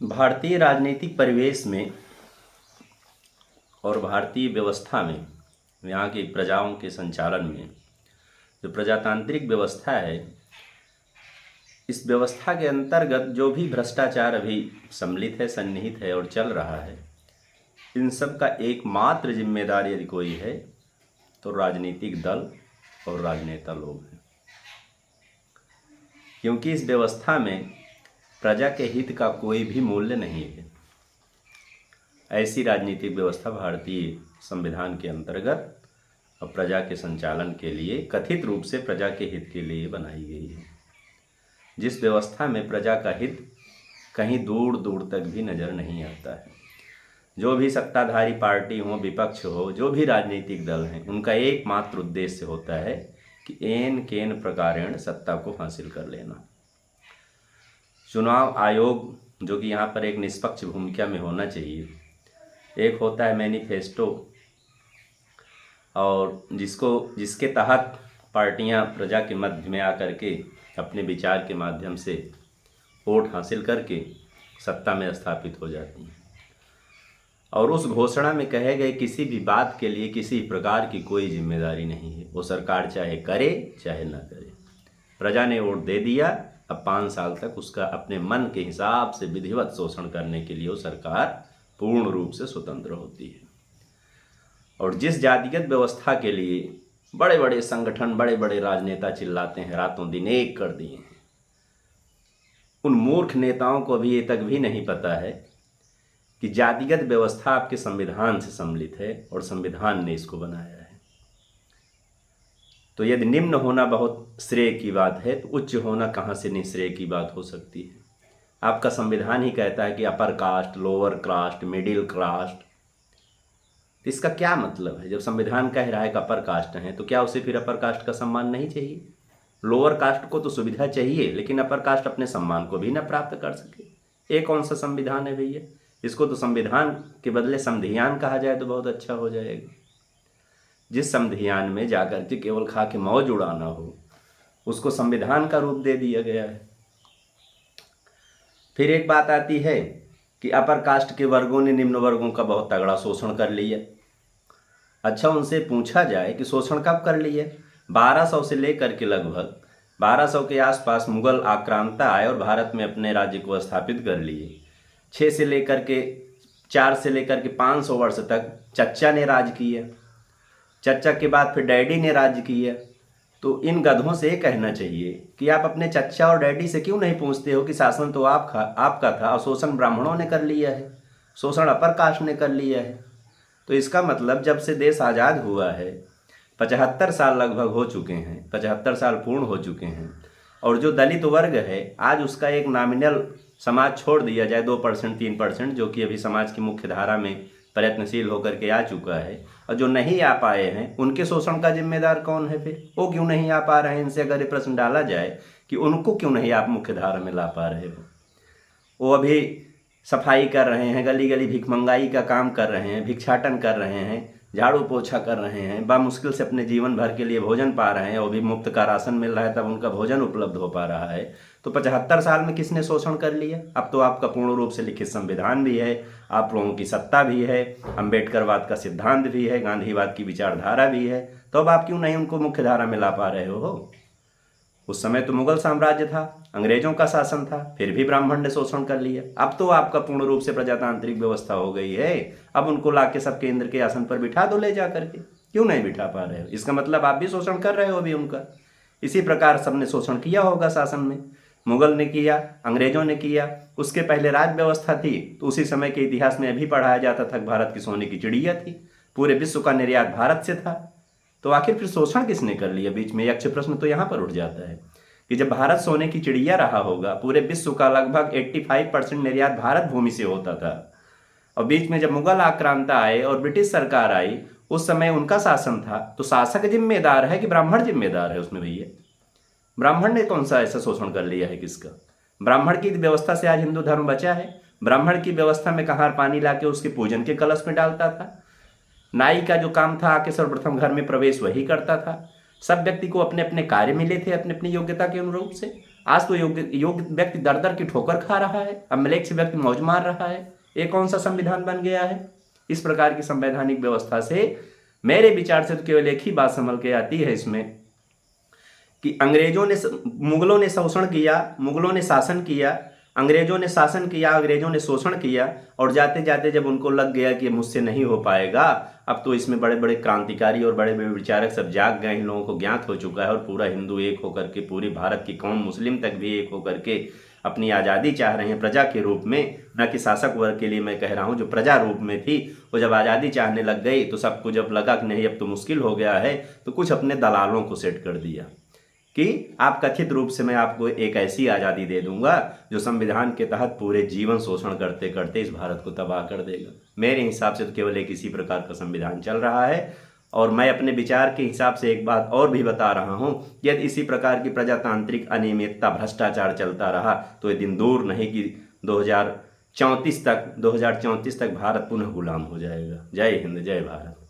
भारतीय राजनीतिक परिवेश में और भारतीय व्यवस्था में, यहाँ की प्रजाओं के संचालन में जो प्रजातांत्रिक व्यवस्था है, इस व्यवस्था के अंतर्गत जो भी भ्रष्टाचार अभी सम्मिलित है, सन्निहित है और चल रहा है, इन सब का एकमात्र जिम्मेदार यदि कोई है तो राजनीतिक दल और राजनेता लोग हैं। क्योंकि इस व्यवस्था में प्रजा के हित का कोई भी मूल्य नहीं है। ऐसी राजनीतिक व्यवस्था भारतीय संविधान के अंतर्गत और प्रजा के संचालन के लिए, कथित रूप से प्रजा के हित के लिए बनाई गई है, जिस व्यवस्था में प्रजा का हित कहीं दूर दूर तक भी नज़र नहीं आता है। जो भी सत्ताधारी पार्टी हो, विपक्ष हो, जो भी राजनीतिक दल हैं, उनका एकमात्र उद्देश्य होता है कि एन केन प्रकारेण सत्ता को हासिल कर लेना। चुनाव आयोग, जो कि यहाँ पर एक निष्पक्ष भूमिका में होना चाहिए, एक होता है मैनिफेस्टो, और जिसके तहत पार्टियां प्रजा के मध्य में आकर के अपने विचार के माध्यम से वोट हासिल करके सत्ता में स्थापित हो जाती हैं। और उस घोषणा में कहे गए किसी भी बात के लिए किसी प्रकार की कोई जिम्मेदारी नहीं है। वो सरकार चाहे करे चाहे ना करे, प्रजा ने वोट दे दिया, अब 5 साल तक उसका अपने मन के हिसाब से विधिवत शोषण करने के लिए वो सरकार पूर्ण रूप से स्वतंत्र होती है। और जिस जातिगत व्यवस्था के लिए बड़े बड़े संगठन, बड़े बड़े राजनेता चिल्लाते हैं, रातों दिन एक कर दिए हैं, उन मूर्ख नेताओं को अभी ये तक भी नहीं पता है कि जातिगत व्यवस्था आपके संविधान से सम्मिलित है और संविधान ने इसको बनाया है। तो यदि निम्न होना बहुत श्रेय की बात है, तो उच्च होना कहाँ से निःश्रेय की बात हो सकती है। आपका संविधान ही कहता है कि upper caste, lower caste, middle caste. इसका क्या मतलब है? जब संविधान कह रहा है कि अपर कास्ट है, तो क्या उसे फिर अपर कास्ट का सम्मान नहीं चाहिए? लोअर कास्ट को तो सुविधा चाहिए, लेकिन अपर कास्ट अपने सम्मान को भी न प्राप्त कर सके। ये कौन सा संविधान है भैया? इसको तो संविधान के बदले संविधान कहा जाए तो बहुत अच्छा हो जाएगा। जिस संविधान में जाकर के केवल खा के मौज उड़ाना हो, उसको संविधान का रूप दे दिया गया है। फिर एक बात आती है कि अपर कास्ट के वर्गों ने निम्न वर्गों का बहुत तगड़ा शोषण कर लिया। अच्छा, उनसे पूछा जाए कि शोषण कब कर लिया? 1200 से लेकर के लगभग 1200 के आसपास मुगल आक्रांता आए और भारत में अपने राज्य को स्थापित कर लिए। 4 से लेकर के 500 वर्ष तक चच्चा ने राज किया। चच्चा के बाद फिर डैडी ने राज किया। तो इन गधों से ये कहना चाहिए कि आप अपने चच्चा और डैडी से क्यों नहीं पूछते हो कि शासन तो आपका था और शोषण ब्राह्मणों ने कर लिया है, शोषण अपर कास्ट ने कर लिया है। तो इसका मतलब जब से देश आज़ाद हुआ है 75 साल लगभग हो चुके हैं, 75 साल पूर्ण हो चुके हैं, और जो दलित वर्ग है आज उसका एक नॉमिनल समाज छोड़ दिया जाए 2% 3%, जो कि अभी समाज की मुख्य धारा में प्रयत्नशील होकर के आ चुका है, और जो नहीं आ पाए हैं उनके शोषण का जिम्मेदार कौन है? फिर वो क्यों नहीं आ पा रहे हैं? इनसे अगर ये प्रश्न डाला जाए कि उनको क्यों नहीं आप मुख्य धारा में ला पा रहे हो, वो अभी सफाई कर रहे हैं, गली गली भिखमंगाई का काम कर रहे हैं, भिक्षाटन कर रहे हैं, झाड़ू पोछा कर रहे हैं, बामुश्किल से अपने जीवन भर के लिए भोजन पा रहे हैं, वो भी मुफ्त का राशन मिल रहा है तब उनका भोजन उपलब्ध हो पा रहा है। तो 75 साल में किसने शोषण कर लिया? अब तो आपका पूर्ण रूप से लिखित संविधान भी है, आप लोगों की सत्ता भी है, अम्बेडकरवाद का सिद्धांत भी है, गांधीवाद की विचारधारा भी है, तो अब आप क्यों नहीं उनको मुख्य धारा में ला पा रहे हो? उस समय तो मुगल साम्राज्य था, अंग्रेजों का शासन था, फिर भी ब्राह्मण ने शोषण कर लिया। अब तो आपका पूर्ण रूप से प्रजातांत्रिक व्यवस्था हो गई है, अब उनको लाके सब केंद्र के आसन पर बिठा दो ले जा करके। क्यों नहीं बिठा पा रहे हो? इसका मतलब आप भी शोषण कर रहे हो अभी उनका। इसी प्रकार सबने शोषण किया होगा शासन में, मुगल ने किया, अंग्रेजों ने किया, उसके पहले राज व्यवस्था थी, तो उसी समय के इतिहास में अभी पढ़ाया जाता था कि भारत की सोने की चिड़िया थी, पूरे विश्व का निर्यात भारत से था। तो आखिर फिर शोषण किसने कर लिया बीच में? यक्ष प्रश्न तो यहाँ पर उठ जाता है कि जब भारत सोने की चिड़िया रहा होगा, पूरे विश्व का लगभग 85% निर्यात भारत भूमि से होता था, और बीच में जब मुगल आक्रांता आए और ब्रिटिश सरकार आई, उस समय उनका शासन था, तो शासक जिम्मेदार है कि ब्राह्मण जिम्मेदार है उसमें? भैया ब्राह्मण ने कौन सा ऐसा शोषण कर लिया है? किसका? ब्राह्मण की व्यवस्था से आज हिंदू धर्म बचा है? ब्राह्मण की व्यवस्था में कहार पानी लाके उसके पूजन के कलश में डालता था। नाई का जो काम था आके सर्वप्रथम घर में प्रवेश वही करता था। सब व्यक्ति को अपने अपने कार्य मिले थे अपने अपनी योग्यता के अनुरूप से। आज तो योग्य योग्य व्यक्ति दर दर की ठोकर खा रहा है, अब मलेक से व्यक्ति मौज मार रहा है। ये कौन सा संविधान बन गया है? इस प्रकार की संवैधानिक व्यवस्था से मेरे विचार से तो केवल एक ही बात संभल के आती है इसमें कि मुगलों ने शोषण किया, मुगलों ने शासन किया, अंग्रेजों ने शासन किया, अंग्रेजों ने शोषण किया, और जाते जाते जब उनको लग गया कि मुझसे नहीं हो पाएगा, अब तो इसमें बड़े बड़े क्रांतिकारी और बड़े बड़े विचारक सब जाग गए, इन लोगों को ज्ञात हो चुका है, और पूरा हिंदू एक होकर के, पूरी भारत की कौम मुस्लिम तक भी एक होकर के अपनी आज़ादी चाह रहे हैं प्रजा के रूप में, न कि शासक वर्ग के लिए मैं कह रहा हूँ। जो प्रजा रूप में थी वो जब आज़ादी चाहने लग गई तो सबको जब लगा कि नहीं अब तो मुश्किल हो गया है, तो कुछ अपने दलालों को सेट कर दिया कि आप कथित रूप से मैं आपको एक ऐसी आज़ादी दे दूंगा जो संविधान के तहत पूरे जीवन शोषण करते करते इस भारत को तबाह कर देगा। मेरे हिसाब से तो केवल एक इसी प्रकार का संविधान चल रहा है, और मैं अपने विचार के हिसाब से एक बात और भी बता रहा हूं कि यदि इसी प्रकार की प्रजातांत्रिक अनियमितता, भ्रष्टाचार चलता रहा तो ये दिन दूर नहीं कि 2034 तक भारत पुनः गुलाम हो जाएगा। जय हिंद, जय भारत।